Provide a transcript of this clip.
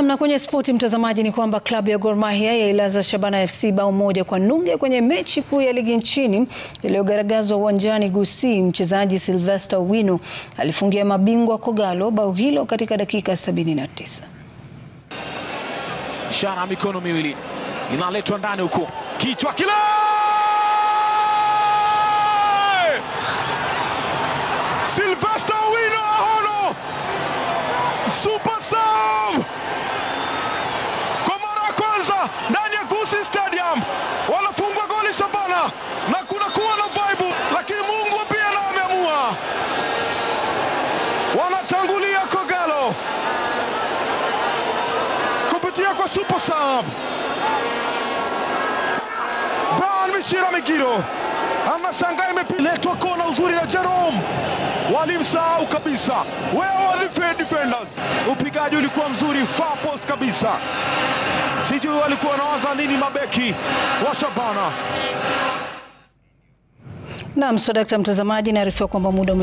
Na kwenye spoti mtazamaji, ni kwamba klabu ya Gor Mahia yailaza Shabana FC bao 1-0 kwenye mechi kuu ya ligi nchini iliyogaragazwa uwanjani Gusii. Mchezaji Sylvester Owino alifungia mabingwa Kogalo bao hilo katika dakika 79. Ishara mikono miwili inaletwa ndani huko, kichwa kile Sylvester Owino ahono super sub kwa mara ya kwanza ndani ya Gusii Stadium. Wanafungwa goli Shabana na kuna kuwa na vibe, lakini Mungu pia na ameamua. Wanatangulia Kogalo kupitia kwa super sub Brian Mishira Migiro. Anashangaa imeletwa kona uzuri na Jerome. Walimsahau kabisa. Where are the defenders? Upigaji ulikuwa mzuri, far post kabisa. Sijui walikuwa wanawaza nini mabeki wa Shabana. Naam, Sodakta mtazamaji, naarifiwa kwamba muda